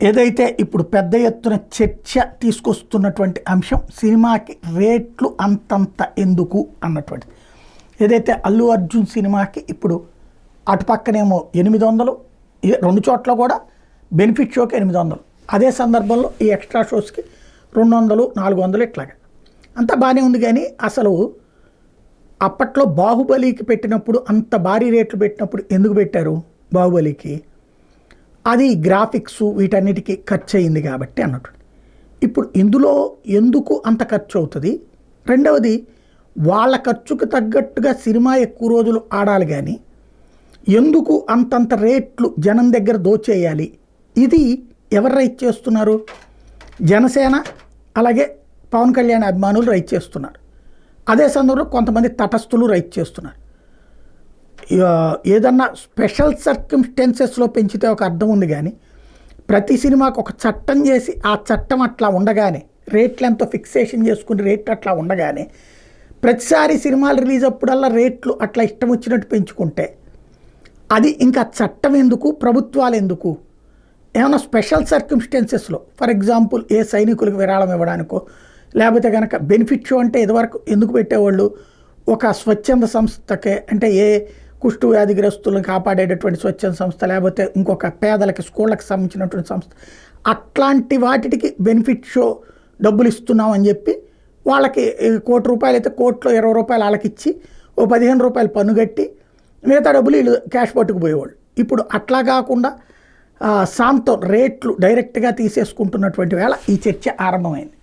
ఏదైతే ఇప్పుడు పెద్ద ఎత్తున చర్చ తీసుకొస్తున్నటువంటి అంశం సినిమాకి రేట్లు అంతంత ఎందుకు అన్నటువంటిది. ఏదైతే అల్లు అర్జున్ సినిమాకి ఇప్పుడు అటుపక్కనేమో 800, రెండు చోట్ల కూడా బెనిఫిట్ షోకి 800, అదే సందర్భంలో ఈ ఎక్స్ట్రా షోస్కి 200, 400 ఇట్లాగా అంతా బాగానే ఉంది. కానీ అసలు అప్పట్లో బాహుబలికి పెట్టినప్పుడు అంత భారీ రేట్లు పెట్టినప్పుడు ఎందుకు పెట్టారు? బాహుబలికి అది గ్రాఫిక్స్ వీటన్నిటికీ ఖర్చు అయింది కాబట్టి అన్నట్టు. ఇప్పుడు ఇందులో ఎందుకు అంత ఖర్చు అవుతుంది? రెండవది, వాళ్ళ ఖర్చుకు తగ్గట్టుగా సినిమా ఎక్కువ రోజులు ఆడాలి, కానీ ఎందుకు అంతంత రేట్లు జనం దగ్గర దోచేయాలి? ఇది ఎవరు రైట్ చేస్తున్నారు? జనసేన అలాగే పవన్ కళ్యాణ్ అభిమానులు రైట్ చేస్తున్నారు. అదే సందర్భంలో కొంతమంది తటస్థులు రైట్ చేస్తున్నారు. ఏదన్నా స్పెషల్ సర్కమ్స్టెన్సెస్లో పెంచితే ఒక అర్థం ఉంది, కానీ ప్రతి సినిమాకు ఒక చట్టం చేసి ఆ చట్టం అట్లా ఉండగానే రేట్లు ఎంతో ఫిక్సేషన్ చేసుకుని రేట్లు అట్లా ఉండగానే ప్రతిసారి సినిమాలు రిలీజ్ అప్పుడల్లా రేట్లు అట్లా ఇష్టం వచ్చినట్టు పెంచుకుంటే అది ఇంకా చట్టం ఎందుకు, ప్రభుత్వాలు ఎందుకు? ఏమైనా స్పెషల్ సర్కమ్స్టెన్సెస్లో, ఫర్ ఎగ్జాంపుల్ ఏ సైనికులకు విరాళం ఇవ్వడానికో, లేకపోతే కనుక బెనిఫిట్ షో అంటే ఇదివరకు ఎందుకు పెట్టేవాళ్ళు? ఒక స్వచ్ఛంద సంస్థకే, అంటే ఏ కుష్టు వ్యాధిగ్రస్తులను కాపాడేటటువంటి స్వచ్ఛంద సంస్థ, లేకపోతే ఇంకొక పేదలకి స్కూళ్ళకి సంబంధించినటువంటి సంస్థ, అట్లాంటి వాటికి బెనిఫిట్ షో డబ్బులు ఇస్తున్నామని చెప్పి వాళ్ళకి ₹1,00,00,000 అయితే ₹1,20,00,000 వాళ్ళకి ఇచ్చి ఓ ₹15 పన్ను కట్టి మిగతా డబ్బులు వీళ్ళు క్యాష్ పట్టుకుపోయేవాళ్ళు. ఇప్పుడు అట్లా కాకుండా శాంతం రేట్లు డైరెక్ట్గా తీసేసుకుంటున్నటువంటి వేళ ఈ చర్చ ఆరంభమైంది.